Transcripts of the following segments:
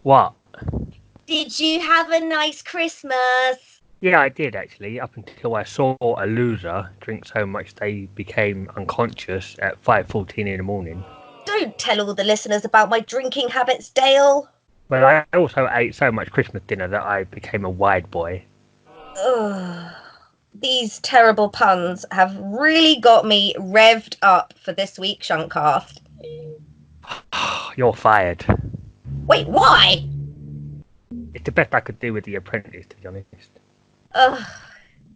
What? Did you have a nice Christmas? Yeah, I did actually, up until I saw a loser drink so much they became unconscious at 5:14 in the morning. Don't tell all the listeners about my drinking habits, Dale. But I also ate so much Christmas dinner that I became a wide boy. Ugh. These terrible puns have really got me revved up for this week's Shuntcast. You're fired. Wait, why? It's the best I could do with The Apprentice, to be honest. Ugh,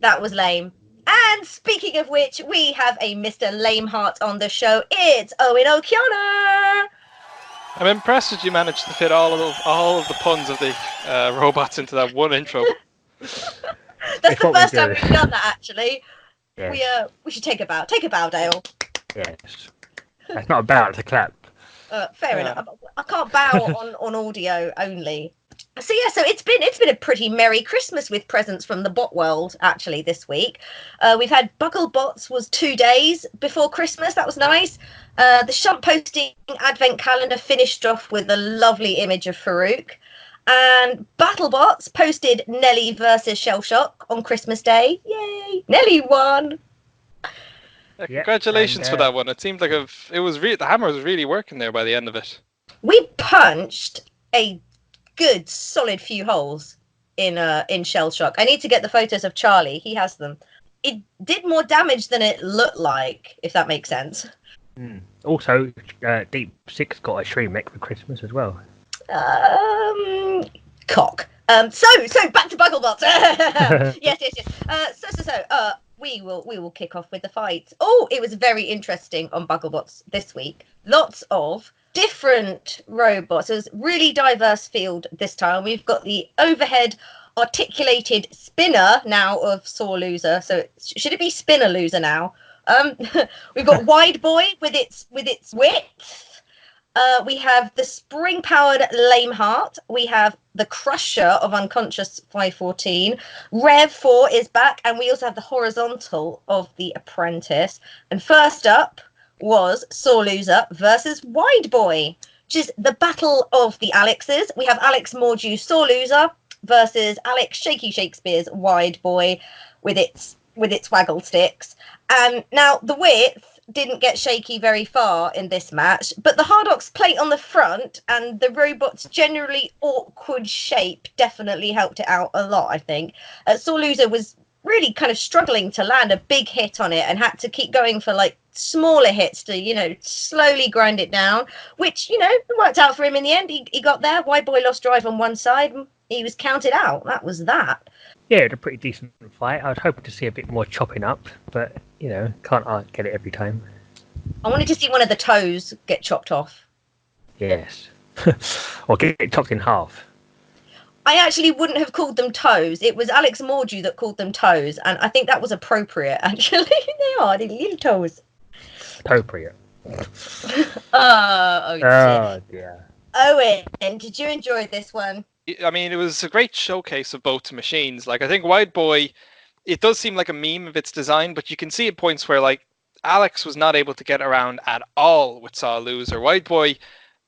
that was lame. And speaking of which, we have a Mr. Léim Thart on the show. It's Eoin Ó Cionna. I'm impressed that you managed to fit all of the puns of the robots into that one intro. That's the first time we've done that, actually. Yes. We should take a bow. Take a bow, Dale. Yes. That's not a bow, it's a clap. Fair enough. I can't bow on audio only. So it's been a pretty merry Christmas with presents from the bot world actually this week. We've had Bugglebots was 2 days before Christmas. That was nice. The Shunt posting advent calendar finished off with a lovely image of Farouk. And Battlebots posted Nelly versus Shellshock on Christmas Day. Yay! Nelly won. Congratulations for that one. It seemed like the hammer was really working there by the end of it. We punched a good solid few holes in Shellshock. I need to get the photos of Charlie. He has them. It did more damage than it looked like, if that makes sense. Also, Deep Six got a Shreem mech for Christmas as well. Cock. So back to Bugglebots. Yes. We will kick off with the fight. Oh, it was very interesting on Bugglebots this week. Lots of different robots. It was really diverse field this time. We've got the overhead articulated spinner now of Sore Loser. So should it be Spinner Loser now? We've got Wide Boy with its width. We have the spring-powered Léim Thart. We have the Crusher of Unconscious 514. Rev 4 is back, and we also have the horizontal of the Apprentice. And first up was Sore Loser versus Wide Boy, which is the battle of the Alexes. We have Alex Mordew Sore Loser versus Alex Shaky Shakespeare's Wide Boy with its waggle sticks. And now the width didn't get shaky very far in this match, but the Hardox plate on the front and the robot's generally awkward shape definitely helped it out a lot, I think. Sore Loser was really kind of struggling to land a big hit on it and had to keep going for like smaller hits to, slowly grind it down, which, worked out for him in the end. He got there. Wide Boy lost drive on one side. He was counted out. That was that. Yeah, it was a pretty decent fight. I was hoping to see a bit more chopping up, but, can't get it every time. I wanted to see one of the toes get chopped off. Yes. Or get it chopped in half. I actually wouldn't have called them toes. It was Alex Mordew that called them toes, and I think that was appropriate, actually. They are, they're little toes. Appropriate. Oh dear. Owen, did you enjoy this one? I mean, it was a great showcase of both machines. Like, I think Wide Boy, it does seem like a meme of its design, but you can see at points where, like, Alex was not able to get around at all with Saw Loser. Wide Boy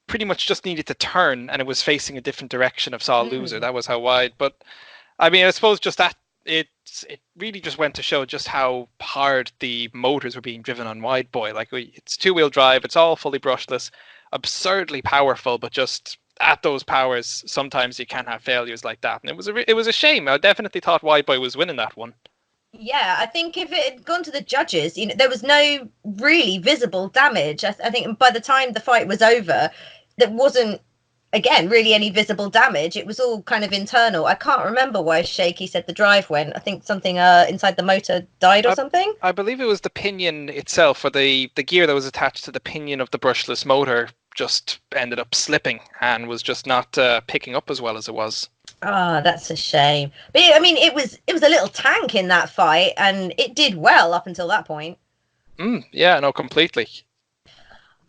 pretty much just needed to turn, and it was facing a different direction of Saw Loser. That was how wide. But, I mean, I suppose just that, it really just went to show just how hard the motors were being driven on Wide Boy. Like, it's two-wheel drive, it's all fully brushless, absurdly powerful, but just at those powers, sometimes you can have failures like that, and it was a shame. I definitely thought Wide Boy was winning that one. Yeah, I think if it had gone to the judges, there was no really visible damage. I think by the time the fight was over, there wasn't, again, really any visible damage. It was all kind of internal. I can't remember why Shaky said the drive went. I think something inside the motor died or something. I believe it was the pinion itself, or the gear that was attached to the pinion of the brushless motor just ended up slipping and was just not picking up as well as it was. Oh, that's a shame. But I mean, it was a little tank in that fight, and it did well up until that point. Yeah, no, completely.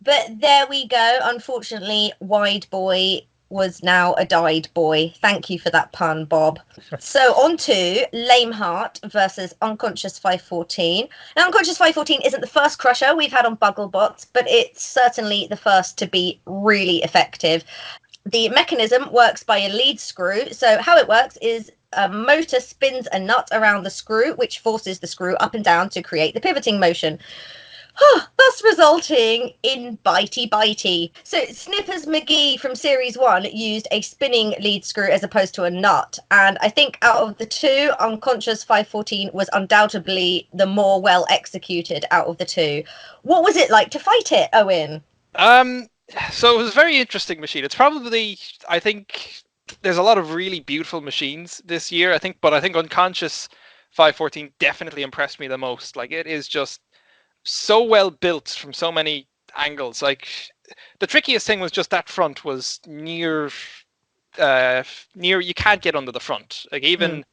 But there we go. Unfortunately, Wide Boy was now a died boy. Thank you for that pun, Bob. So on to Léim Thart versus Unconscious 514. Now, Unconscious 514 isn't the first crusher we've had on Bugglebots, but it's certainly the first to be really effective. The mechanism works by a lead screw. So how it works is a motor spins a nut around the screw, which forces the screw up and down to create the pivoting motion, thus resulting in bitey. So Snippers McGee from Series 1 used a spinning lead screw as opposed to a nut. And I think out of the two, Unconscious 514 was undoubtedly the more well executed out of the two. What was it like to fight it, Owen? So it was a very interesting machine. It's probably, I think, there's a lot of really beautiful machines this year, but I think Unconscious 514 definitely impressed me the most. Like, it is just so well built from so many angles. Like, the trickiest thing was just that front was near you can't get under the front. Like, even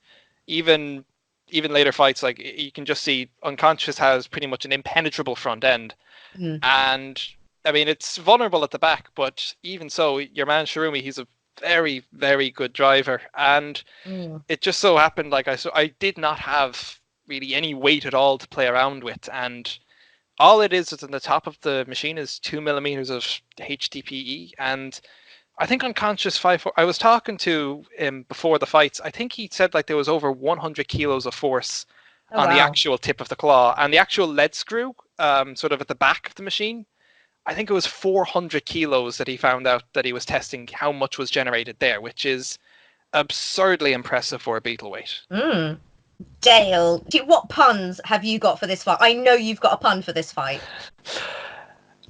later fights, like, you can just see Unconscious has pretty much an impenetrable front end. And I mean, it's vulnerable at the back, but even so, your man Shirumi, he's a very, very good driver. And it just so happened, like, I did not have really any weight at all to play around with. And all it is on the top of the machine is 2 millimeters of HDPE. And I think Unconscious 5, I was talking to him before the fights. I think he said like there was over 100 kilos of force on the actual tip of the claw, and the actual lead screw, sort of at the back of the machine. I think it was 400 kilos that he found out that he was testing how much was generated there, which is absurdly impressive for a Beetleweight. Dale, what puns have you got for this fight? I know you've got a pun for this fight. Do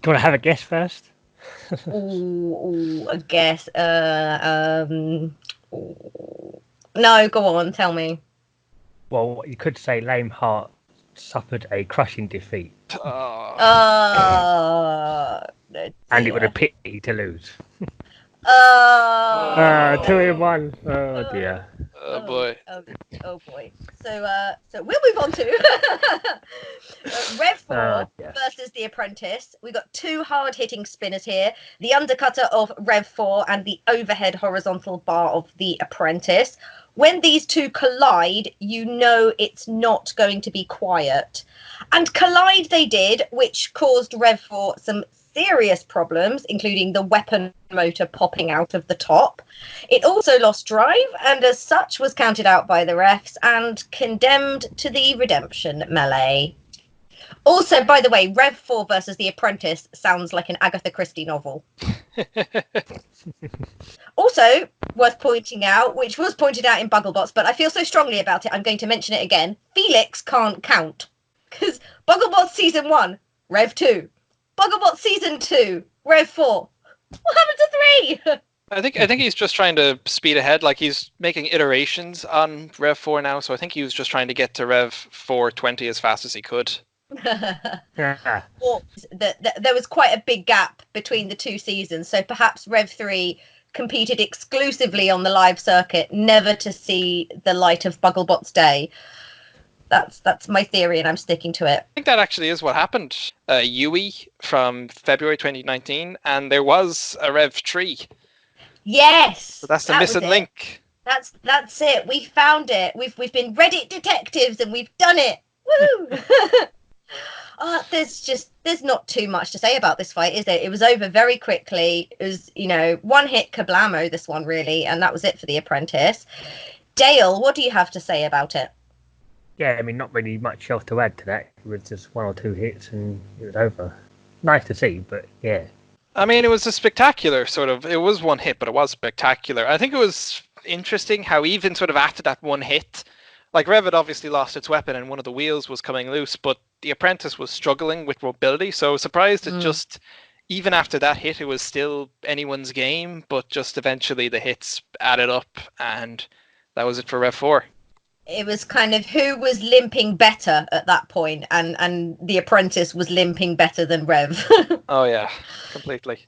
you want to have a guess first? A guess. No, go on, tell me. Well, you could say Léim Thart suffered a crushing defeat. And it would have pity to lose. 2-1. Oh dear. Oh boy. Oh boy. So we'll move on to Rev 4 versus The Apprentice. We got two hard-hitting spinners here: the undercutter of Rev 4 and the overhead horizontal bar of The Apprentice. When these two collide, you know it's not going to be quiet. And collide they did, which caused Rev 4 some serious problems, including the weapon motor popping out of the top. It also lost drive, and as such was counted out by the refs and condemned to the redemption melee. Also, by the way, Rev 4 versus The Apprentice sounds like an Agatha Christie novel. Also, worth pointing out, which was pointed out in Bugglebots, but I feel so strongly about it, I'm going to mention it again. Felix can't count. Because Bugglebots Season 1, Rev 2. Bugglebots Season 2, Rev 4. What happened to 3? I think he's just trying to speed ahead. Like, he's making iterations on Rev 4 now, so I think he was just trying to get to Rev 420 as fast as he could. Well, there was quite a big gap between the two seasons, so perhaps Rev 3 competed exclusively on the live circuit, never to see the light of Bugglebots Day. That's my theory, and I'm sticking to it. I think that actually is what happened. Yui from February 2019, and there was a Rev 3. Yes, so that's the missing link. That's it. We found it. We've been Reddit detectives, and we've done it. Woo! There's not too much to say about this fight, is there? It was over very quickly. It was, one hit kablamo, this one, really, and that was it for The Apprentice. Dale, what do you have to say about it? Yeah, I mean, not really much else to add to that. It was just 1 or 2 hits and it was over. Nice to see, but yeah. I mean, it was a spectacular sort of... It was 1 hit, but it was spectacular. I think it was interesting how even sort of after that 1 hit, like, Rev had obviously lost its weapon and one of the wheels was coming loose, but The Apprentice was struggling with mobility, so I was surprised that just... Even after that hit, it was still anyone's game, but just eventually the hits added up, and that was it for Rev 4. It was kind of who was limping better at that point, and The Apprentice was limping better than Rev. Oh yeah, completely.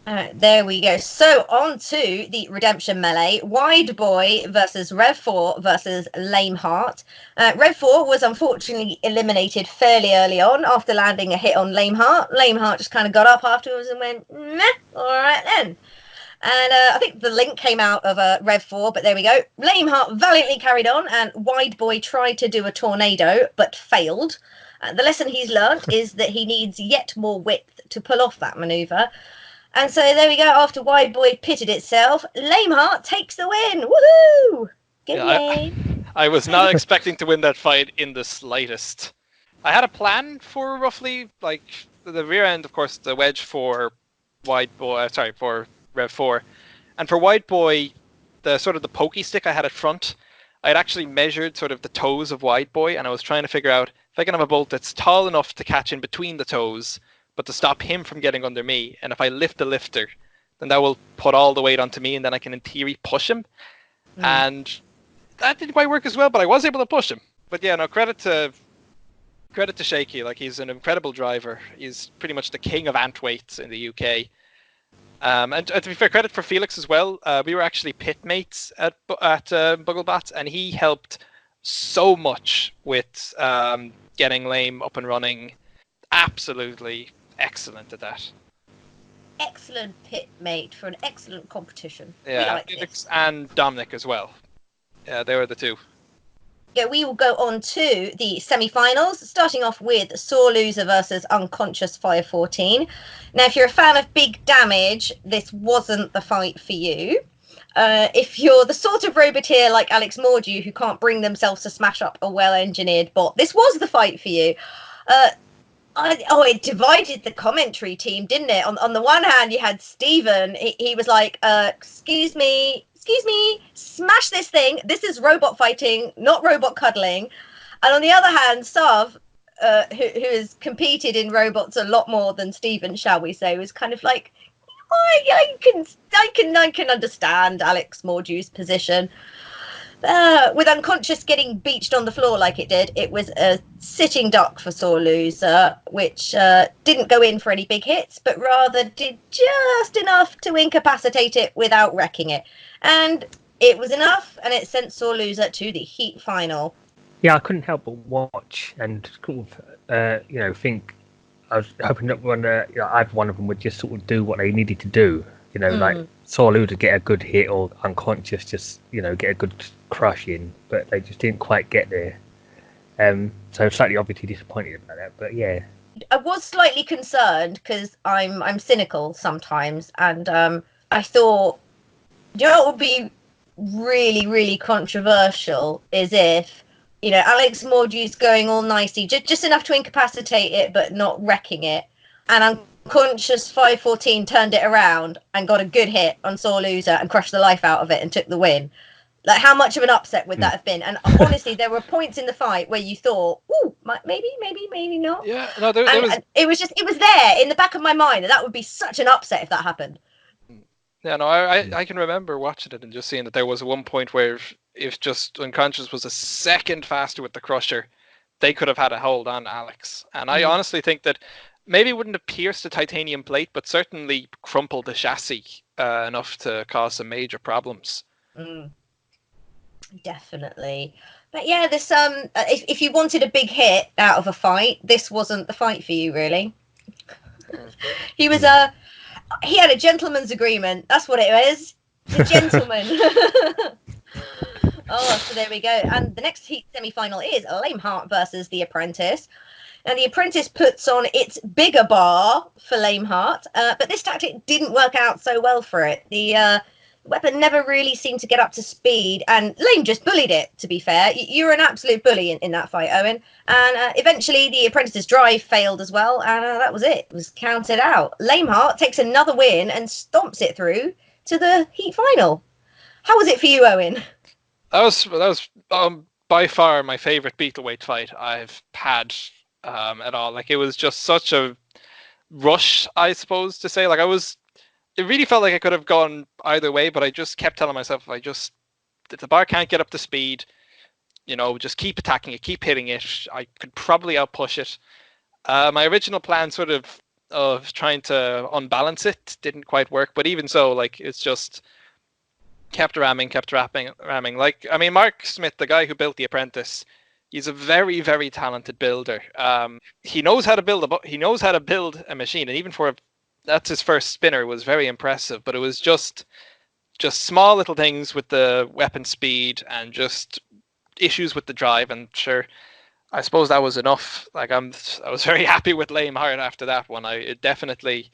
There we go. So on to the redemption melee. Wide Boy versus Rev 4 versus Léim Thart. Rev 4 was unfortunately eliminated fairly early on after landing a hit on Léim Thart. Léim Thart just kind of got up afterwards and went, meh, all right then. And I think the link came out of Rev 4, but there we go. Léim Thart valiantly carried on, and Wide Boy tried to do a tornado, but failed. The lesson he's learnt is that he needs yet more width to pull off that manoeuvre. And so there we go. After Wide Boy pitted itself, Léim Thart takes the win. Woohoo! Go Yeah, Léim. I was not expecting to win that fight in the slightest. I had a plan for roughly like the rear end, of course, the wedge for Wide Boy. Sorry, for Rev 4, and for Wide Boy, the sort of the pokey stick I had at front. I had actually measured sort of the toes of Wide Boy, and I was trying to figure out if I can have a bolt that's tall enough to catch in between the toes, but to stop him from getting under me. And if I lift the lifter, then that will put all the weight onto me, and then I can, in theory, push him. And that didn't quite work as well, but I was able to push him. But yeah, no, credit to Shaky. Like, he's an incredible driver. He's pretty much the king of ant weights in the UK. And to be fair, credit for Felix as well. We were actually pit mates at Bugglebots, and he helped so much with getting Léim up and running. Absolutely excellent at that. Excellent pit mate for an excellent competition. Yeah, we like Felix this. and Dominic as well. Yeah, they were the two. Yeah, we will go on to the semi-finals, starting off with sore loser versus unconscious 514. Now, if you're a fan of big damage, this wasn't the fight for you. If you're the sort of roboteer like Alex Mordew who can't bring themselves to smash up a well-engineered bot, this was the fight for you. It divided the commentary team, didn't it? On the one hand, you had Stephen. He was like, excuse me, smash this thing. This is robot fighting, not robot cuddling. And on the other hand, Sav, who has competed in robots a lot more than Stephen, shall we say, was kind of like, I can understand Alex Mordew's position. With unconscious getting beached on the floor like it did, it was a sitting duck for sore loser, which didn't go in for any big hits, but rather did just enough to incapacitate it without wrecking it. And it was enough, and it sent sore loser to the heat final. Yeah, I couldn't help but watch and sort of, think. I was hoping that either one of them would just sort of do what they needed to do. Like saw loser get a good hit, or unconscious just get a good crush in, but they just didn't quite get there. So slightly obviously disappointed about that, but yeah. I was slightly concerned because I'm cynical sometimes, and I thought, what would be really, really controversial is if, Alex Mordew's going all nicey, just enough to incapacitate it, but not wrecking it, and unconscious 514 turned it around and got a good hit on sore loser and crushed the life out of it and took the win. Like, how much of an upset would that have been? And honestly, there were points in the fight where you thought, "Ooh, maybe not." Yeah, no, there was. And it was there in the back of my mind that would be such an upset if that happened. Yeah, no, I can remember watching it and just seeing that there was one point where if just unconscious was a second faster with the crusher, they could have had a hold on Alex. And I honestly think that maybe it wouldn't have pierced the titanium plate, but certainly crumpled the chassis enough to cause some major problems. Definitely. But yeah, this if you wanted a big hit out of a fight, this wasn't the fight for you, really. He had a gentleman's agreement. That's what it is. The gentleman. So there we go. And the next heat semi-final is Léim Thart versus The Apprentice. Now, The Apprentice puts on its bigger bar for Léim Thart, but this tactic didn't work out so well for it. The weapon never really seemed to get up to speed, and Léim just bullied it, to be fair. You're an absolute bully in that fight, Owen. And eventually the Apprentice's drive failed as well, and that was it. It was counted out. Léim Thart takes another win and stomps it through to the heat final. How was it for you, Owen? That was by far my favourite Beetleweight fight I've had at all. Like, it was just such a rush, I suppose, to say. Like, it really felt like I could have gone either way, but I just kept telling myself, if the bar can't get up to speed, just keep attacking it, keep hitting it. I could probably outpush it. My original plan sort of trying to unbalance it didn't quite work, but even so, like, it's just kept ramming. Like, I mean, Mark Smith, the guy who built The Apprentice, he's a very, very talented builder. He knows how to build a machine, and even that's his first spinner, was very impressive, but it was just small little things with the weapon speed and just issues with the drive. And sure, I suppose that was enough. Like, I was very happy with Léim Thart after that one. It definitely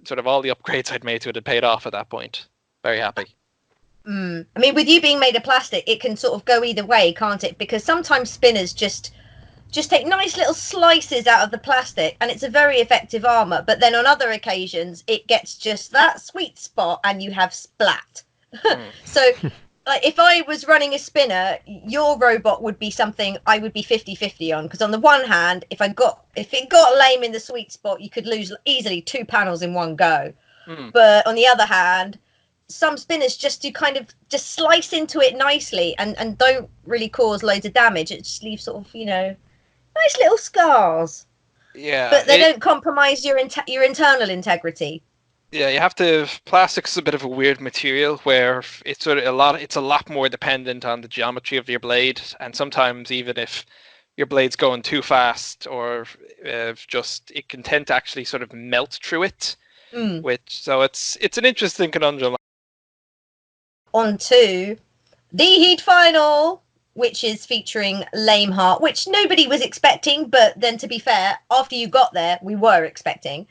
sort of all the upgrades I'd made to it had paid off at that point. Very happy. I mean, with you being made of plastic, it can sort of go either way, can't it? Because sometimes spinners just take nice little slices out of the plastic, and it's a very effective armor. But then on other occasions, it gets just that sweet spot, and you have splat. So, like, if I was running a spinner, your robot would be something I would be 50-50 on. Because on the one hand, if it got Léim in the sweet spot, you could lose easily 2 panels in one go. But on the other hand, some spinners just do kind of just slice into it nicely and don't really cause loads of damage. It just leaves sort of, nice little scars. Yeah, but they don't compromise your internal integrity. Yeah, you have to. Plastic's a bit of a weird material where it's a lot more dependent on the geometry of your blade, and sometimes even if your blade's going too fast, or it can tend to actually sort of melt through it. So it's an interesting conundrum. On to the heat final, which is featuring Léim Thart, which nobody was expecting, but then to be fair, after you got there, we were expecting,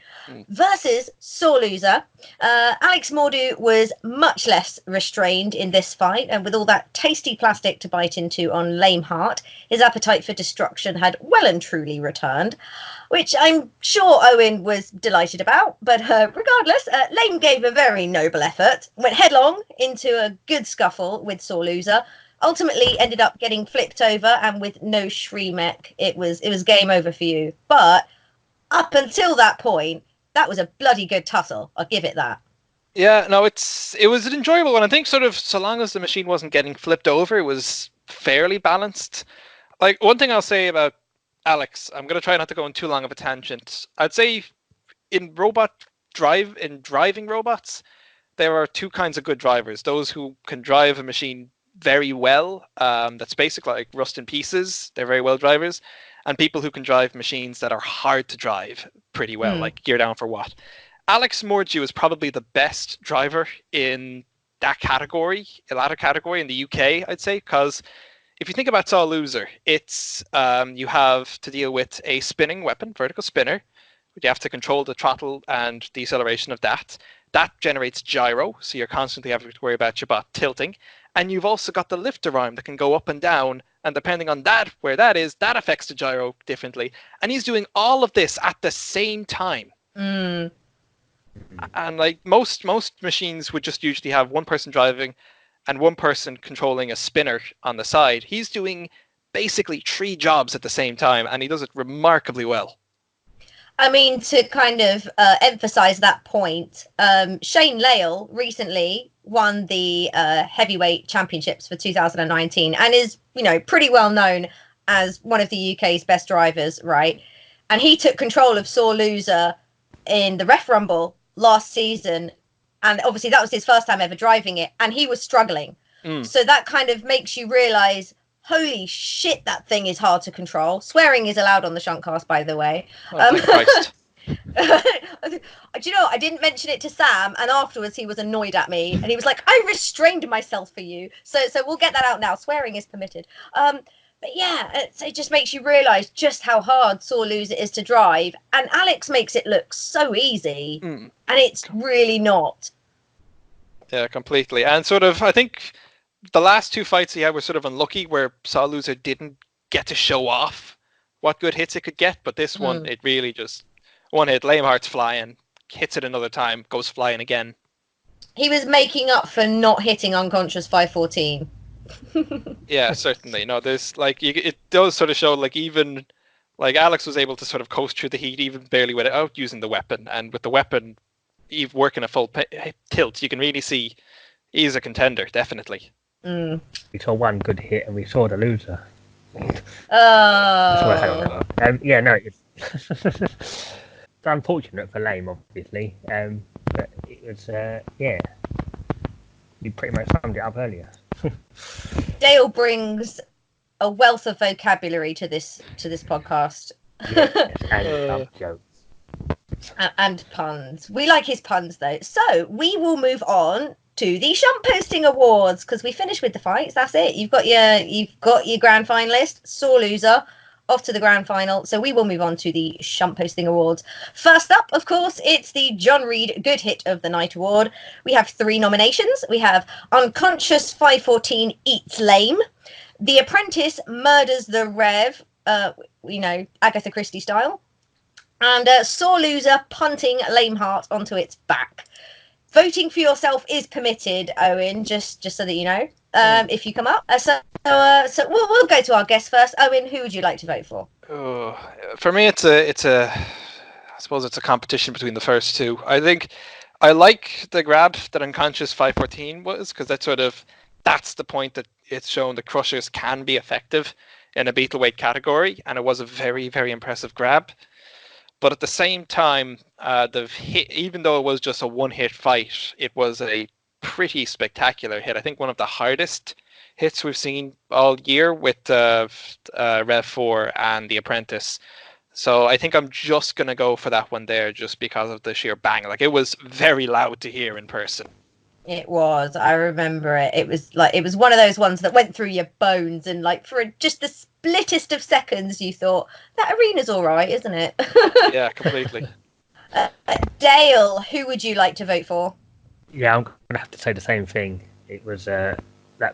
versus Sore Loser. Alex Mordu was much less restrained in this fight, and with all that tasty plastic to bite into on Léim Thart, his appetite for destruction had well and truly returned, which I'm sure Owen was delighted about. But regardless, Léim gave a very noble effort, went headlong into a good scuffle with Sore Loser, ultimately ended up getting flipped over, and with no Shremek, it was game over for you. But up until that point, that was a bloody good tussle. I'll give it that. Yeah, no, it was an enjoyable one. I think sort of so long as the machine wasn't getting flipped over, it was fairly balanced. Like, one thing I'll say about Alex, I'm going to try not to go on too long of a tangent. I'd say in driving robots, there are two kinds of good drivers. Those who can drive a machine very well, that's basically like rust in pieces. They're very well drivers. And people who can drive machines that are hard to drive pretty well, like Gear Down for What. Alex Mordu is probably the best driver in that category, a latter category in the UK, I'd say, because if you think about Sore Loser, it's you have to deal with a spinning weapon, vertical spinner. You have to control the throttle and deceleration of that. That generates gyro, so you're constantly having to worry about your bot tilting. And you've also got the lifter arm that can go up and down, and depending on that, where that is, that affects the gyro differently. And he's doing all of this at the same time. And like most machines would just usually have one person driving and one person controlling a spinner on the side. He's doing basically 3 jobs at the same time, and he does it remarkably well. I mean, to kind of emphasize that point, Shane Lale recently won the heavyweight championships for 2019 and is, pretty well known as one of the UK's best drivers, right? And he took control of Sore Loser in the Ref Rumble last season. And obviously that was his first time ever driving it, and he was struggling. So that kind of makes you realize, holy shit, that thing is hard to control. Swearing is allowed on the Shuntcast, by the way. Oh, Christ. Do you know, I didn't mention it to Sam, and afterwards he was annoyed at me, and he was like, I restrained myself for you. So we'll get that out now. Swearing is permitted. But yeah, it just makes you realise just how hard Sore Loser is to drive. And Alex makes it look so easy. And it's really not. Yeah, completely. And sort of, I think the last 2 fights he had were sort of unlucky, where Sore Loser didn't get to show off what good hits it could get. But this one, it really just, one hit, Léim Thart's flying, hits it another time, goes flying again. He was making up for not hitting unconscious 514. Yeah, certainly. No, there's like it does sort of show like even like Alex was able to sort of coast through the heat even barely without using the weapon, and with the weapon even working a full tilt, you can really see he's a contender, definitely. We saw one good hit and we saw the loser. Oh. Yeah, no, it's unfortunate for Léim, obviously, but it was yeah, you pretty much summed it up earlier. Dale brings a wealth of vocabulary to this podcast. Yes, and jokes. And puns. We like his puns, though. So we will move on to the Shunt Posting Awards, because we finished with the fights. That's it. You've got your grand finalist, Sore Loser. off to the grand final. So we will move on to the Shunt Posting Awards. First up, of course, it's the John Reed Good Hit of the Night Award. We have 3 nominations. We have Unconscious 514 Eats Léim, The Apprentice Murders the Rev, Agatha Christie style, and Sore Loser Punting Léim Thart onto its back. Voting for yourself is permitted, Owen, just so that you know, if you come up. So we'll go to our guest first. Owen, who would you like to vote for? For me, I suppose it's a competition between the first two. I think I like the grab that Unconscious 514 was, because that's the point that it's shown that crushers can be effective in a beetleweight category, and it was a very, very impressive grab. But at the same time, the hit, even though it was just a one-hit fight, it was a pretty spectacular hit. I think one of the hardest hits we've seen all year with Rev 4 and The Apprentice. So I think I'm just going to go for that one there, just because of the sheer bang. Like, it was very loud to hear in person. It was. I remember it. It was one of those ones that went through your bones, and like for just the splittest of seconds, you thought that arena's all right, isn't it? Yeah, completely. Dale, who would you like to vote for? Yeah, I'm gonna have to say the same thing. It was that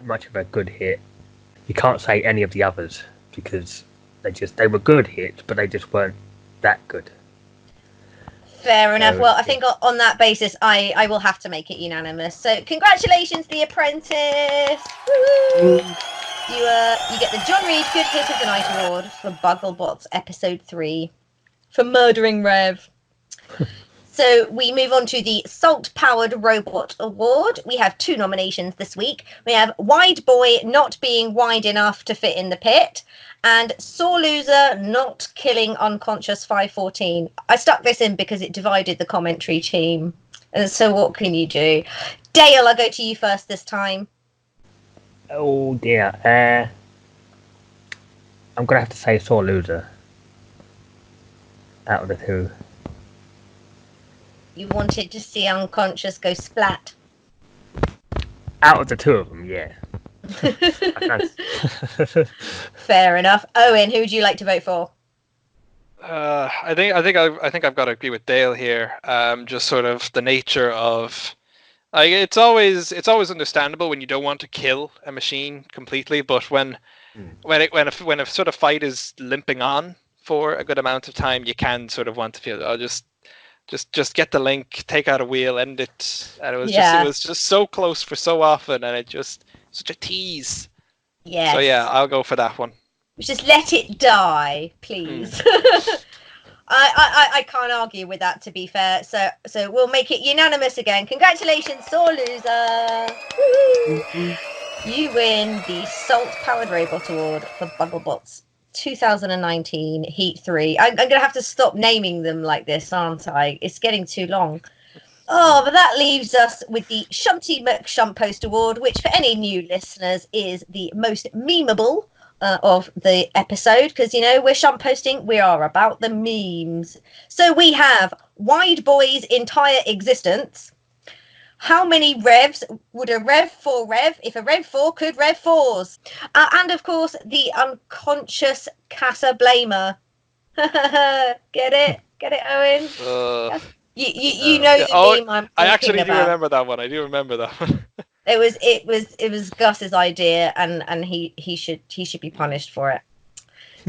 much of a good hit. You can't say any of the others because they were good hits, but they just weren't that good. Fair enough. Well, I think on that basis, I will have to make it unanimous. So, congratulations, The Apprentice! Woo! You get the John Reed Good Hit of the Night Award for Bugglebots Episode 3 for murdering Rev. So we move on to the Salt Powered Robot Award. We have 2 nominations this week. We have Wide Boy not being wide enough to fit in the pit, and Sore Loser not killing Unconscious 514. I stuck this in because it divided the commentary team. And so what can you do? Dale, I'll go to you first this time. Oh dear. I'm going to have to say Sore Loser out of the 2. You wanted to see Unconscious go splat. Out of the 2 of them, yeah. Fair enough. Owen, who would you like to vote for? I think I've got to agree with Dale here. Just sort of the nature of, it's always understandable when you don't want to kill a machine completely, but when a sort of fight is limping on for a good amount of time, you can sort of want to feel, just get the link, take out a wheel, end it. And it was just so close for so often, and it just such a tease. Yeah. So yeah, I'll go for that one. Just let it die, please. I can't argue with that, to be fair. So we'll make it unanimous again. Congratulations, Sore Loser. You win the Salt Powered Robot Award for Bugglebots 2019 Heat 3. I'm going to have to stop naming them like this, aren't I? It's getting too long. Oh, but that leaves us with the Shunty McShunt Post Award, which for any new listeners is the most memeable of the episode, because, we're shunt posting, we are about the memes. So we have Wide Boy's entire existence. How many revs would a Rev 4 rev if a Rev 4 could Rev 4s? And of course, the Unconscious Casa Blamer. Get it, Owen? You know the meme I'm talking I actually about. do remember that one. I do remember that one. It was Gus's idea, and he should be punished for it.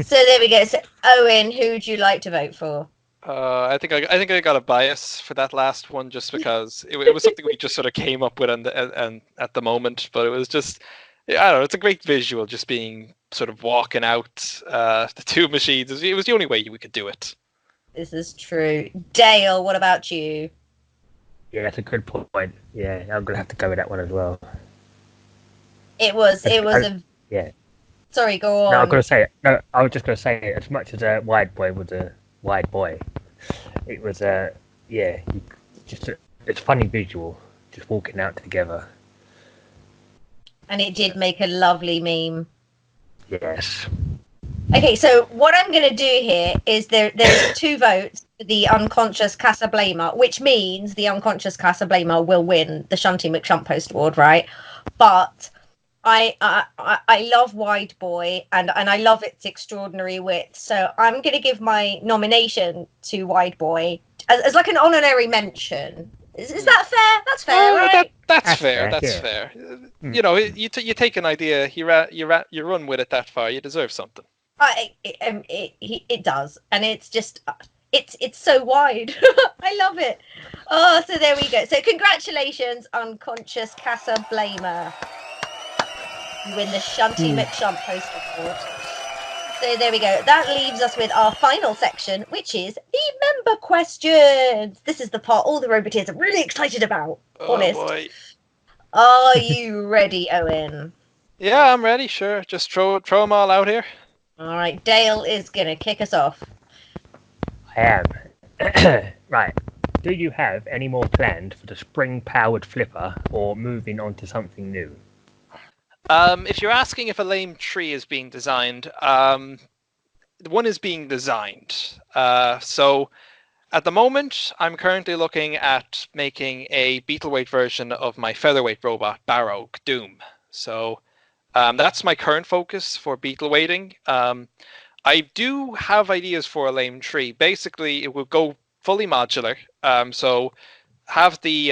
So there we go. So Owen, who would you like to vote for? I think I got a bias for that last one, just because it was something we just sort of came up with and at the moment. But it was just, I don't know. It's a great visual, just being sort of walking out the 2 machines. It was the only way we could do it. This is true. Dale, what about you? Yeah, that's a good point. Yeah, I'm gonna have to go with that one as well. It was yeah. Sorry, go on. No, I was just gonna say, as much as a Wide Boy was a Wide Boy, it was it's a funny visual, just walking out together. And it did make a lovely meme. Yes. Okay, so what I'm going to do here is there's 2 votes for the Unconscious Casa Blamer, which means the Unconscious Casa Blamer will win the Shunty McShunt Post Award, right? But I love Wide Boy and I love its extraordinary wit. So I'm going to give my nomination to Wide Boy as like an honorary mention. Is that fair? That's fair, right? That's fair. That's yeah. fair. You know, you take an idea, you run with it that far. You deserve something. It does, and it's just it's so wide. I love it. Oh, so there we go. So congratulations, unconscious Casa Blamer. You win the Shunty McShunt poster award. So there we go. That leaves us with our final section, which is the member questions. This is the part all the Roboteers are really excited about. Honest. Oh boy. Are you ready, Owen? Yeah, I'm ready. Sure, just throw them all out here. All right, Dale is gonna kick us off. I am. Right. Do you have any more planned for the spring-powered flipper, or moving on to something new? If you're asking if a Léim tree is being designed, one is being designed. So at the moment, I'm currently looking at making a beetleweight version of my featherweight robot, Barrow Doom. So that's my current focus for beetleweighting. I do have ideas for a Léim tree. Basically, it will go fully modular. So have the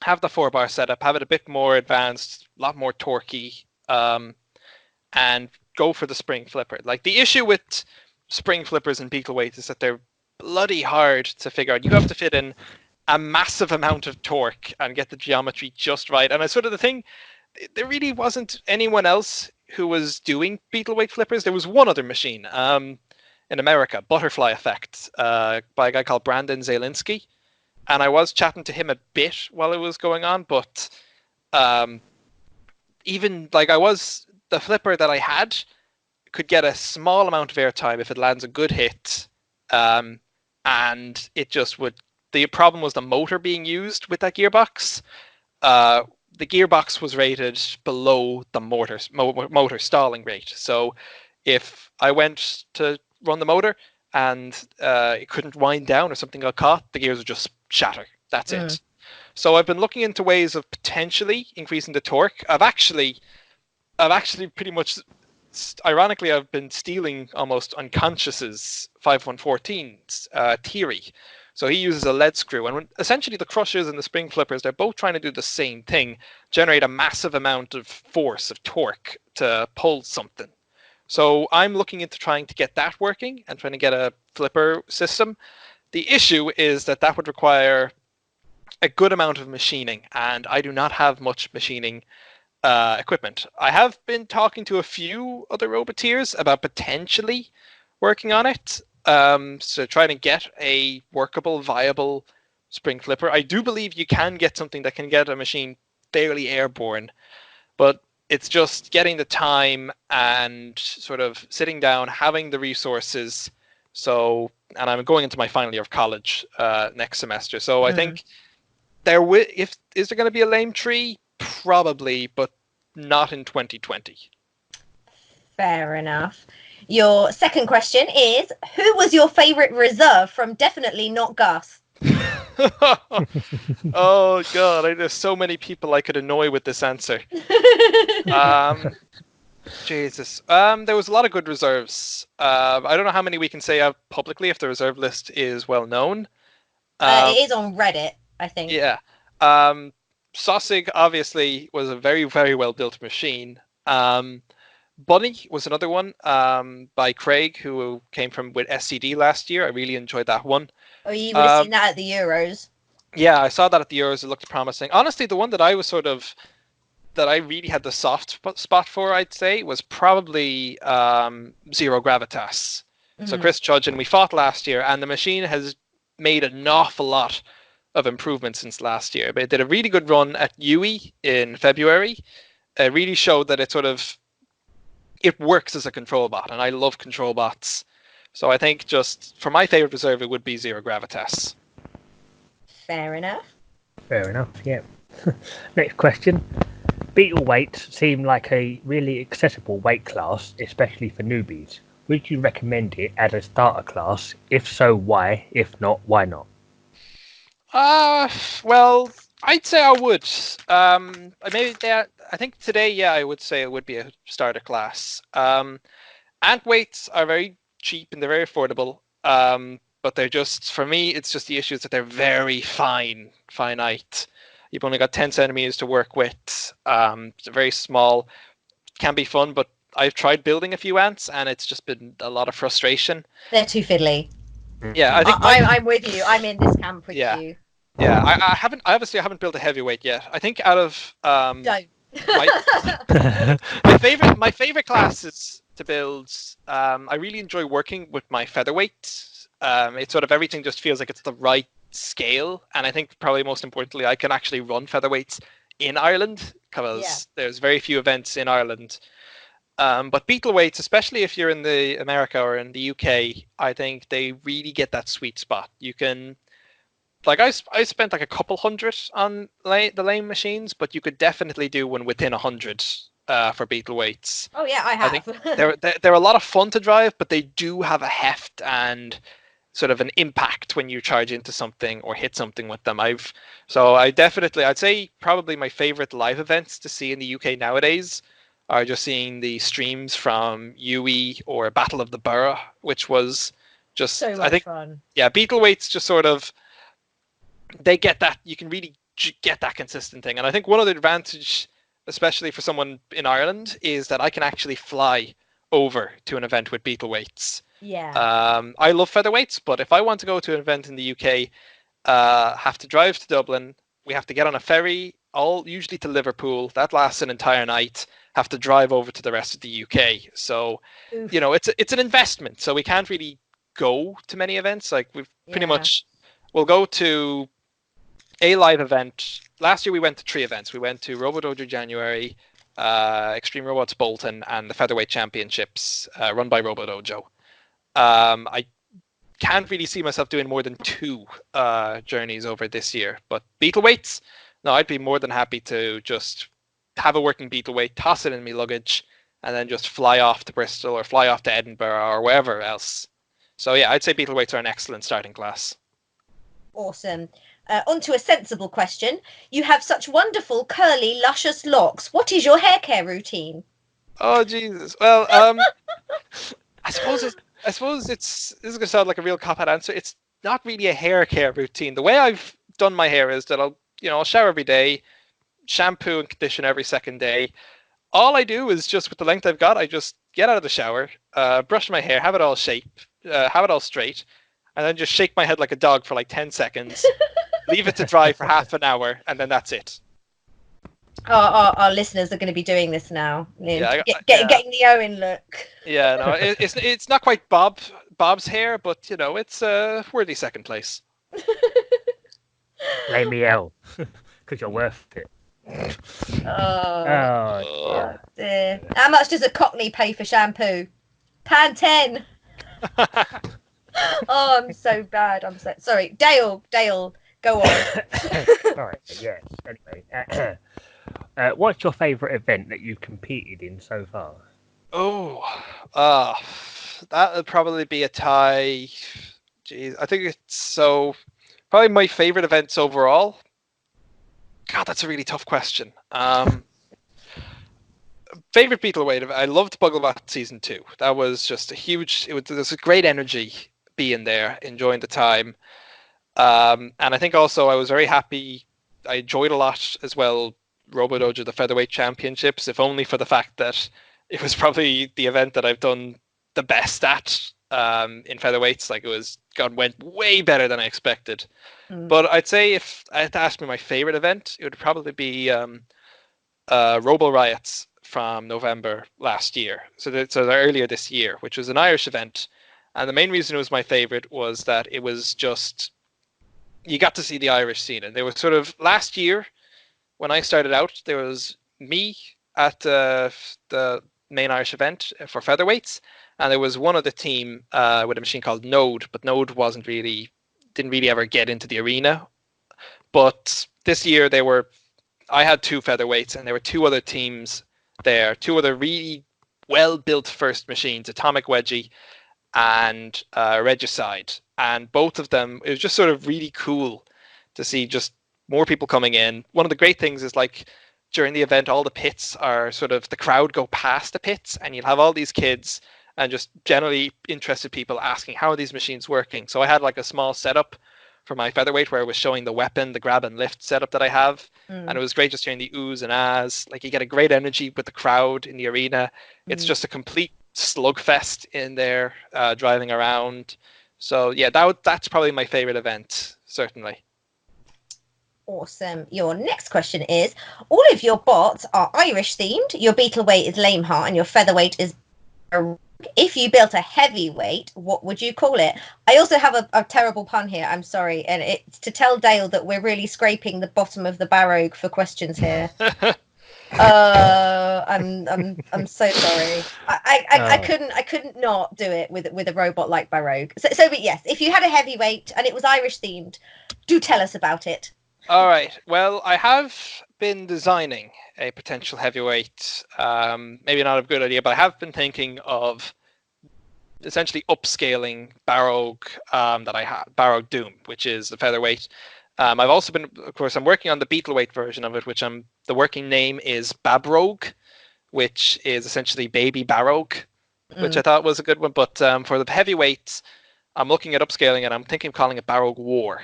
4-bar setup, have it a bit more advanced, a lot more torquey, and go for the spring flipper. Like, the issue with spring flippers and beetleweight is that they're bloody hard to figure out. You have to fit in a massive amount of torque and get the geometry just right. And I sort of the thing, there really wasn't anyone else who was doing beetleweight flippers. There was one other machine in America, Butterfly Effect, by a guy called Brandon Zielinski. And I was chatting to him a bit while it was going on, but even like the flipper that I had could get a small amount of airtime if it lands a good hit, and it just would. The problem was the motor being used with that gearbox. The gearbox was rated below the motor stalling rate. So if I went to run the motor and it couldn't wind down or something got caught, the gears would just shatter. That's it. So I've been looking into ways of potentially increasing the torque. I've actually pretty much, ironically, I've been stealing almost Unconscious's 5114's theory. So he uses a lead screw, and essentially the crushers and the spring flippers, they're both trying to do the same thing, generate a massive amount of force, of torque to pull something. So I'm looking into trying to get that working and trying to get a flipper system. The issue is that would require a good amount of machining, and I do not have much machining equipment. I have been talking to a few other Roboteers about potentially working on it, so trying to get a workable, viable spring flipper. I do believe you can get something that can get a machine fairly airborne, but it's just getting the time and sort of sitting down, having the resources. So, and I'm going into my final year of college next semester. So I think is there going to be a Léim tree? Probably, but not in 2020. Fair enough. Your second question is, who was your favourite reserve from Definitely Not Gus? Oh god, there's so many people I could annoy with this answer. Jesus. There was a lot of good reserves. I don't know how many we can say out publicly if the reserve list is well known. It is on Reddit, I think. Yeah. Sossig obviously was a very, very well built machine. Bunny was another one by Craig, who came from with SCD last year. I really enjoyed that one. Oh, you would have seen that at the Euros. Yeah, I saw that at the Euros. It looked promising. Honestly, the one that I was that I really had the soft spot for, I'd say, was probably Zero Gravitas. So Chris Judge, and we fought last year, and the machine has made an awful lot of improvements since last year. But it did a really good run at UE in February. It really showed that it works as a control bot, and I love control bots. So I think just for my favorite reserve, it would be Zero Gravitas. Fair enough. Fair enough, yeah. Next question. Beetle weights seem like a really accessible weight class, especially for newbies. Would you recommend it as a starter class? If so, why? If not, why not? Well, I'd say I would. I think today, yeah, I would say it would be a starter class. Ant weights are very cheap and they're very affordable. But they're just, for me, it's just the issue is that they're very finite. You've only got 10 centimeters to work with. It's very small. Can be fun, but I've tried building a few ants and it's just been a lot of frustration. They're too fiddly. Yeah, I think I'm with you. I'm in this camp with you. Yeah, I haven't built a heavyweight yet. I think out of Don't. my favorite classes to build. I really enjoy working with my featherweight. It's sort of everything just feels like it's the right scale, and I think probably most importantly, I can actually run featherweights in Ireland because there's very few events in Ireland. But beetle weights, especially if you're in the America or in the UK, I think they really get that sweet spot. You can, like, I spent like a couple hundred on the Léim machines, but you could definitely do one within 100 for beetle weights. Oh yeah, I have. I think they're a lot of fun to drive, but they do have a heft and sort of an impact when you charge into something or hit something with them. I'd say probably my favorite live events to see in the UK nowadays are just seeing the streams from UE or Battle of the Borough, which was just so much fun. Yeah, beetle weights just sort of, they get that, you can really get that consistent thing. And I think one of the advantage, especially for someone in Ireland, is that I can actually fly over to an event with beetle weights. Yeah. I love featherweights, but if I want to go to an event in the UK, have to drive to Dublin. We have to get on a ferry, usually to Liverpool. That lasts an entire night. Have to drive over to the rest of the UK. So, Oof. It's an investment. So we can't really go to many events. Like we'll go to a live event. Last year we went to 3 events. We went to RoboDojo January, Extreme Robots Bolton, and the Featherweight Championships run by RoboDojo. I can't really see myself doing more than 2 journeys over this year. But beetle weights, no, I'd be more than happy to just have a working beetle weight, toss it in my luggage, and then just fly off to Bristol or fly off to Edinburgh or wherever else. So yeah, I'd say beetle weights are an excellent starting class. Awesome. Onto a sensible question. You have such wonderful, curly, luscious locks. What is your hair care routine? Oh Jesus! Well, I suppose this is gonna sound like a real cop-out answer. It's not really a hair care routine. The way I've done my hair is that I'll shower every day, shampoo and condition every second day. All I do is just with the length I've got, I just get out of the shower, brush my hair, have it all straight, and then just shake my head like a dog for like 10 seconds, leave it to dry for half an hour, and then that's it. Our listeners are going to be doing this now. Yeah, getting the Owen look. Yeah, no, it's not quite Bob's hair, but it's a worthy second place. Lay me out, because you're worth it. Oh dear. How much does a Cockney pay for shampoo? £10. Oh, I'm so bad. I'm so sorry. Dale, go on. Sorry, yes. Anyway, what's your favourite event that you've competed in so far? That would probably be a tie. Jeez, I think it's probably my favourite events overall. God, that's a really tough question. Favorite Beetleweight, I loved Bugglebots Season 2. That was just there's a great energy being there, enjoying the time. And I think also I was very happy, I enjoyed a lot as well, RoboDojo, the Featherweight Championships, if only for the fact that it was probably the event that I've done the best at in featherweights. Like went way better than I expected. But I'd say if I had to ask me my favorite event, it would probably be Robo Riots from November last year. So earlier this year, which was an Irish event. And the main reason it was my favorite was that it was just, you got to see the Irish scene. And there was sort of, last year when I started out, there was me at the main Irish event for featherweights. And there was one other team with a machine called Node, but Node didn't really ever get into the arena. But this year I had 2 featherweights, and there were 2 other teams there, 2 other really well-built first machines, Atomic Wedgie and Regicide. And both of them, it was just sort of really cool to see just more people coming in. One of the great things is like during the event, all the pits are sort of the crowd go past the pits, and you'll have all these kids and just generally interested people asking how are these machines working. So I had like a small setup for my featherweight where I was showing the weapon, the grab and lift setup that I have, and it was great just hearing the oohs and ahs. Like you get a great energy with the crowd in the arena. It's just a complete slugfest in there, driving around. So yeah, that's probably my favorite event, certainly. Awesome. Your next question is, all of your bots are Irish themed. Your beetle weight is Léim Thart and your featherweight is Barogue. If you built a heavyweight, what would you call it? I also have a terrible pun here. I'm sorry. And it's to tell Dale that we're really scraping the bottom of the Barogue for questions here. I'm so sorry. I couldn't not do it with a robot like Barogue. So but yes, if you had a heavyweight and it was Irish themed, do tell us about it. All right. Well, I have been designing a potential heavyweight. Maybe not a good idea, but I have been thinking of essentially upscaling Barogue that I have, Barogue Doom, which is the featherweight. I've also been, of course, I'm working on the beetleweight version of it, which the working name is Babrogue, which is essentially baby Barogue, which I thought was a good one. But for the heavyweights, I'm looking at upscaling it. I'm thinking of calling it Barogue War.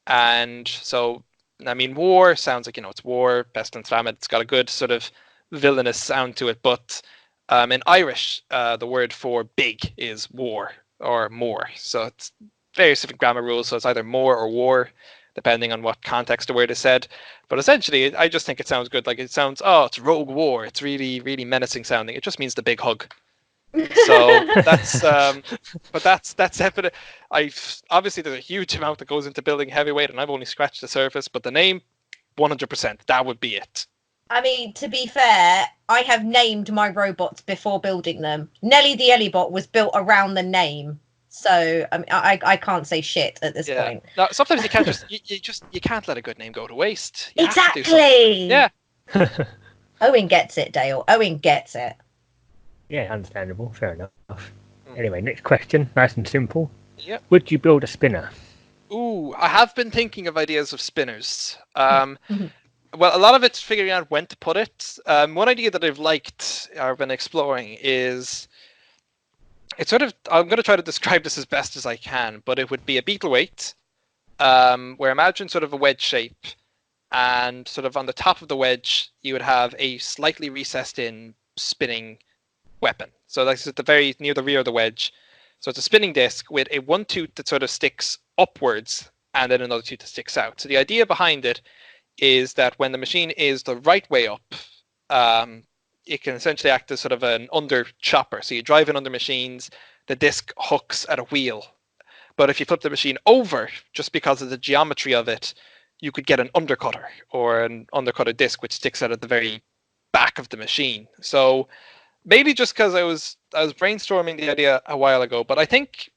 And so, I mean, war sounds like, it's war, best and Thramid. It's got a good sort of villainous sound to it. But in Irish, the word for big is war or more. So it's various different grammar rules. So it's either more or war, depending on what context the word is said. But essentially, I just think it sounds good. Like it sounds, it's rogue war. It's really, really menacing sounding. It just means the big hug. So that's definitely. Obviously there's a huge amount that goes into building heavyweight, and I've only scratched the surface. But the name, 100%, that would be it. I mean, to be fair, I have named my robots before building them. Nelly the Ellibot was built around the name, so I mean, I can't say shit at this point. No, sometimes you can't you can't let a good name go to waste. You exactly. Yeah. Owen gets it, Dale. Owen gets it. Yeah, understandable. Fair enough. Anyway, next question. Nice and simple. Yeah. Would you build a spinner? Ooh, I have been thinking of ideas of spinners. Well, a lot of it's figuring out when to put it. One idea that I've liked or been exploring is it's sort of, I'm going to try to describe this as best as I can, but it would be a beetleweight, where imagine sort of a wedge shape, and sort of on the top of the wedge, you would have a slightly recessed in spinning weapon. So that's at the very near the rear of the wedge. So it's a spinning disc with a one tooth that sort of sticks upwards and then another tooth that sticks out. So the idea behind it is that when the machine is the right way up, it can essentially act as sort of an under chopper. So you drive in under machines, the disc hooks at a wheel. But if you flip the machine over, just because of the geometry of it, you could get an undercutter or an undercutter disc which sticks out at the very back of the machine. So maybe just because I was brainstorming the idea a while ago, but I think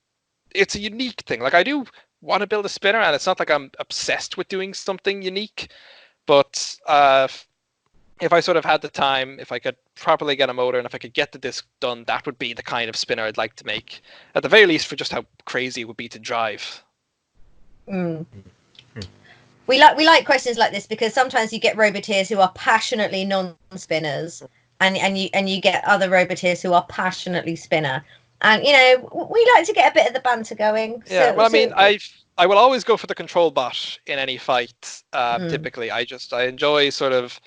it's a unique thing. Like I do want to build a spinner, and it's not like I'm obsessed with doing something unique, but if I sort of had the time, if I could properly get a motor and if I could get the disc done, that would be the kind of spinner I'd like to make, at the very least for just how crazy it would be to drive. We like questions like this because sometimes you get roboteers who are passionately non-spinners, and you get other roboteers who are passionately spinner, and we like to get a bit of the banter going. Yeah, well, I mean, I will always go for the control bot in any fight. Typically, I enjoy sort of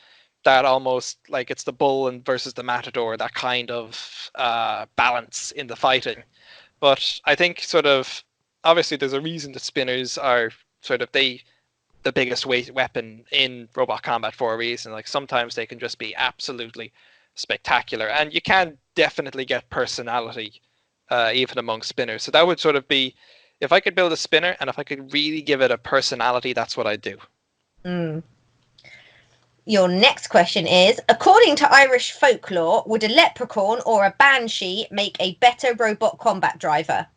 that, almost like it's the bull and versus the matador, that kind of balance in the fighting. But I think sort of obviously there's a reason that spinners are sort of the biggest weapon in robot combat for a reason. Like sometimes they can just be absolutely spectacular, and you can definitely get personality even among spinners. So that would sort of be, if I could build a spinner and if I could really give it a personality, that's what I'd do. Your next question is, according to Irish folklore, would a leprechaun or a banshee make a better robot combat driver?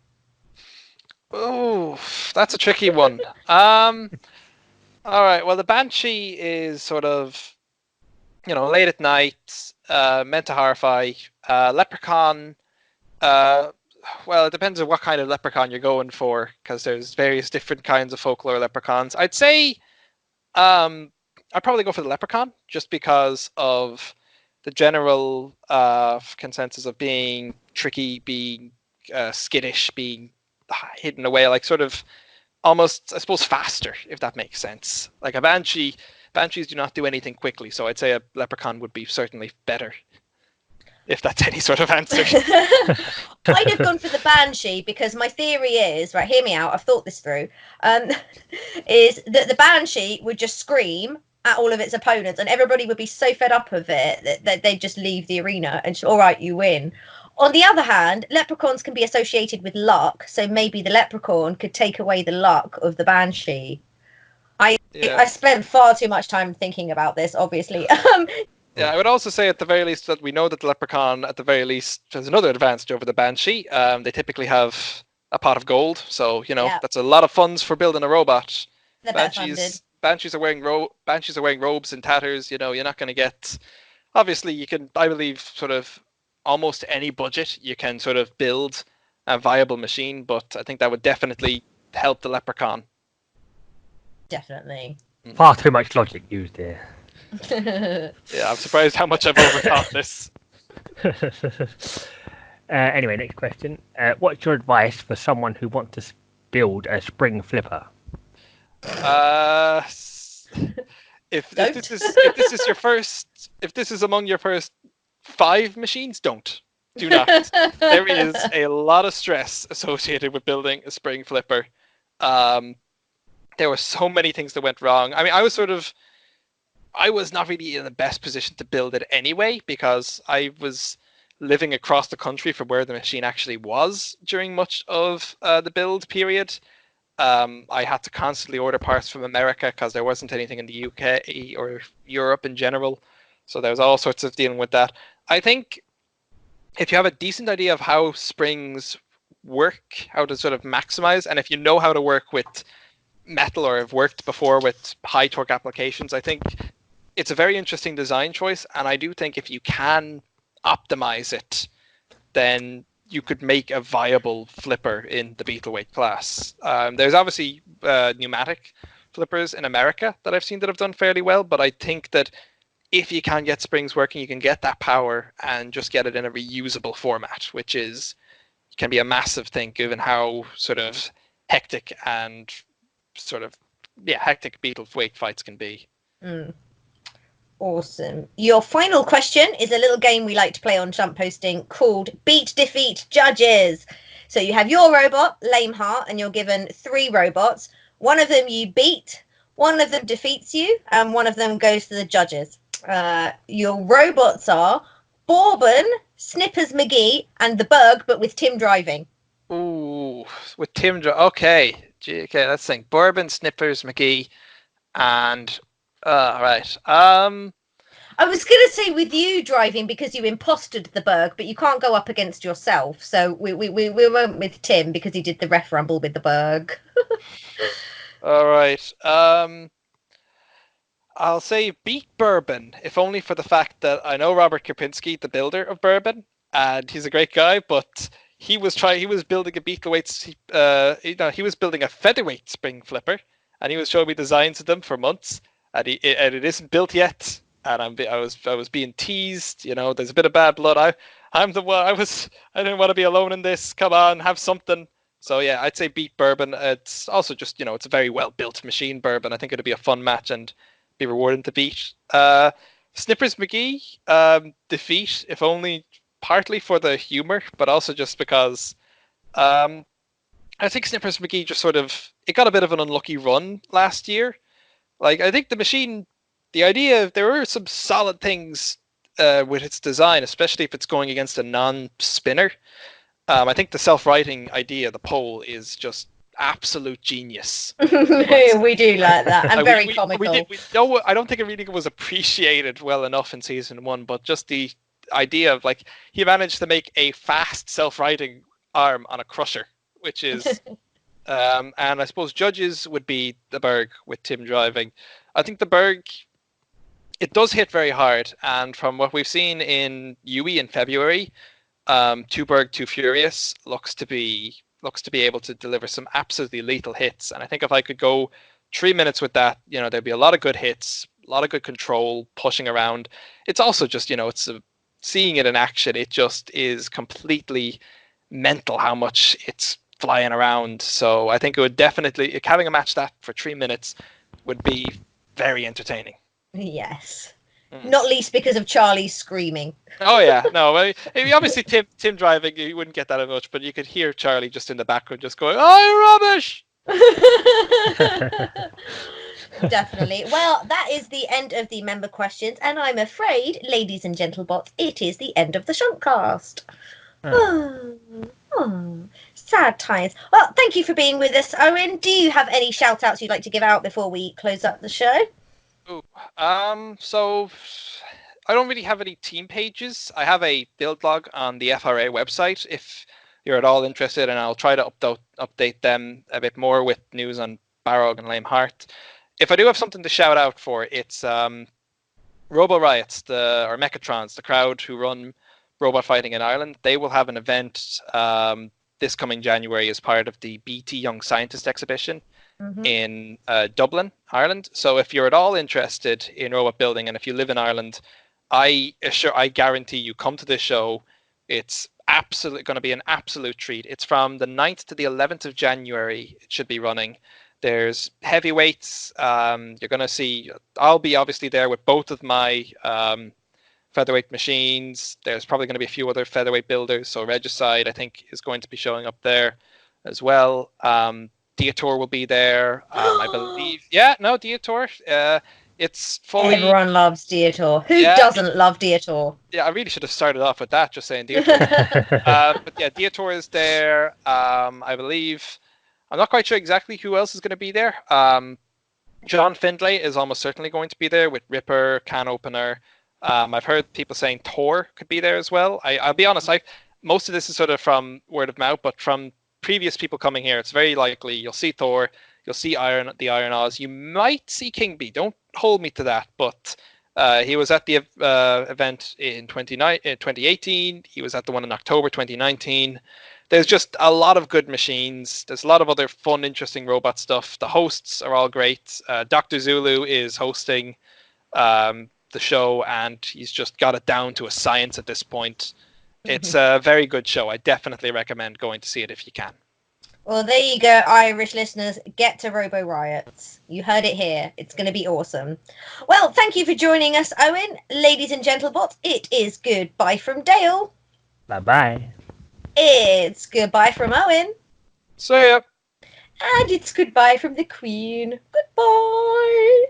Oh, that's a tricky one. All right, well, the banshee is sort of, late at night, meant to horrify. Leprechaun, well, it depends on what kind of leprechaun you're going for, because there's various different kinds of folklore leprechauns. I'd say I'd probably go for the Leprechaun just because of the general consensus of being tricky, being skittish, being hidden away, like sort of almost, I suppose, faster, if that makes sense. Like a Banshee, Banshees do not do anything quickly, so I'd say a Leprechaun would be certainly better, if that's any sort of answer. I'd have gone for the Banshee because my theory is, right, hear me out, I've thought this through, is that the Banshee would just scream at all of its opponents and everybody would be so fed up of it that they'd just leave the arena and all right, you win. On the other hand, leprechauns can be associated with luck, so maybe the leprechaun could take away the luck of the Banshee. I spent far too much time thinking about this, obviously. Yeah, I would also say at the very least that we know that the Leprechaun, at the very least, has another advantage over the Banshee. They typically have a pot of gold, so that's a lot of funds for building a robot. They're better funded. Banshees are wearing robes and tatters. You're not going to get. Obviously, you can, I believe, sort of almost any budget you can sort of build a viable machine, but I think that would definitely help the Leprechaun. Definitely. Far too much logic used here. Yeah, I'm surprised how much I've overthought this. Anyway, next question. What's your advice for someone who wants to build a spring flipper? If this is among your first 5 machines, do not. There is a lot of stress associated with building a spring flipper. There were so many things that went wrong. I mean, I was not really in the best position to build it anyway, because I was living across the country from where the machine actually was during much of the build period. I had to constantly order parts from America because there wasn't anything in the UK or Europe in general. So there was all sorts of dealing with that. I think if you have a decent idea of how springs work, how to sort of maximize, and if you know how to work with metal or have worked before with high torque applications, I think it's a very interesting design choice. And I do think if you can optimize it, then you could make a viable flipper in the Beetleweight class. There's obviously pneumatic flippers in America that I've seen that have done fairly well, but I think that if you can get springs working, you can get that power and just get it in a reusable format, which can be a massive thing given how sort of hectic and hectic Beetleweight fights can be. Awesome. Your final question is a little game we like to play on Shunt Posting called Beat Defeat Judges. So you have your robot, Léim Thart, and you're given 3 robots. One of them you beat, one of them defeats you, and one of them goes to the judges. Your robots are Bourbon, Snippers McGee, and the Bug, but with Tim driving. Ooh, with Tim driving. Okay, let's think. Bourbon, Snippers McGee, and right. I was going to say with you driving because you imposted the Berg, but you can't go up against yourself. So we went with Tim because he did the ref rumble with the Berg. All right. I'll say beat Bourbon, if only for the fact that I know Robert Kierpinski, the builder of Bourbon, and he's a great guy, but he was building a Beetleweight, he was building a featherweight spring flipper, and he was showing me designs of them for months. And it isn't built yet, and I was being teased. There's a bit of bad blood. I didn't want to be alone in this. Come on, have something. So yeah, I'd say beat Bourbon. It's also just it's a very well built machine, Bourbon. I think it'd be a fun match and be rewarding to beat. Snippers McGee defeat, if only partly for the humor, but also just because I think Snippers McGee just it got a bit of an unlucky run last year. Like, I think the machine, there were some solid things with its design, especially if it's going against a non-spinner. I think the self-righting idea, the pole, is just absolute genius. We do like that, and very comical. I don't think it really was appreciated well enough in season 1, but just the idea of, he managed to make a fast self-righting arm on a crusher, which is... and I suppose judges would be the Berg with Tim driving. I think the Berg, it does hit very hard, and from what we've seen in UE in February, 2 Berg, 2 Furious looks to be able to deliver some absolutely lethal hits. And I think if I could go 3 minutes with that, there'd be a lot of good hits, a lot of good control, pushing around. It's also just, seeing it in action, it just is completely mental how much it's flying around. So I think it would definitely, having a match that for 3 minutes would be very entertaining. Yes. Not least because of Charlie screaming. Oh yeah, no. Obviously, Tim driving, you wouldn't get that as much, but you could hear Charlie just in the background, just going, "Oh, rubbish!" Definitely. Well, that is the end of the member questions, and I'm afraid, ladies and gentlebots, it is the end of the Shuntcast. Sad times. Well, thank you for being with us, Owen. Do you have any shout outs you'd like to give out before we close up the show? So I don't really have any team pages. I have a build log on the FRA website if you're at all interested, and I'll try to update them a bit more with news on Barrog and Léim Thart. If I do have something to shout out for, it's Robo Riots, or Mechatrons, the crowd who run robot fighting in Ireland. They will have an event this coming January as part of the BT Young Scientist exhibition in Dublin, Ireland. So if you're at all interested in robot building, and if you live in Ireland, I guarantee you come to this show. It's absolutely going to be an absolute treat. It's from the 9th to the 11th of January. It should be running. There's heavyweights. You're going to see, I'll be obviously there with both of my featherweight machines. There's probably going to be a few other featherweight builders. So Regicide, I think, is going to be showing up there as well. Dietor will be there, I believe. Yeah, no, Dietor. It's fully... Everyone loves Dietor. Who doesn't love Dietor? Yeah, I really should have started off with that, just saying Dietor. But yeah, Dietor is there. I believe... I'm not quite sure exactly who else is going to be there. John Findlay is almost certainly going to be there with Ripper, Can Opener. I've heard people saying Thor could be there as well. I'll be honest, most of this is sort of from word of mouth, but from previous people coming here, it's very likely you'll see Thor, you'll see the Iron Oz, you might see King Bee. Don't hold me to that, but he was at the event in 2018. He was at the one in October 2019. There's just a lot of good machines. There's a lot of other fun, interesting robot stuff. The hosts are all great. Dr. Zulu is hosting the show, and he's just got it down to a science at this point. It's a very good show. I definitely recommend going to see it if you can. Well, there you go, Irish listeners. Get to Robo Riots. You heard it here. It's going to be awesome. Well, thank you for joining us, Owen. Ladies and gentlebots, it is goodbye from Dale. Bye-bye. It's goodbye from Owen. See ya. And it's goodbye from the Queen. Goodbye.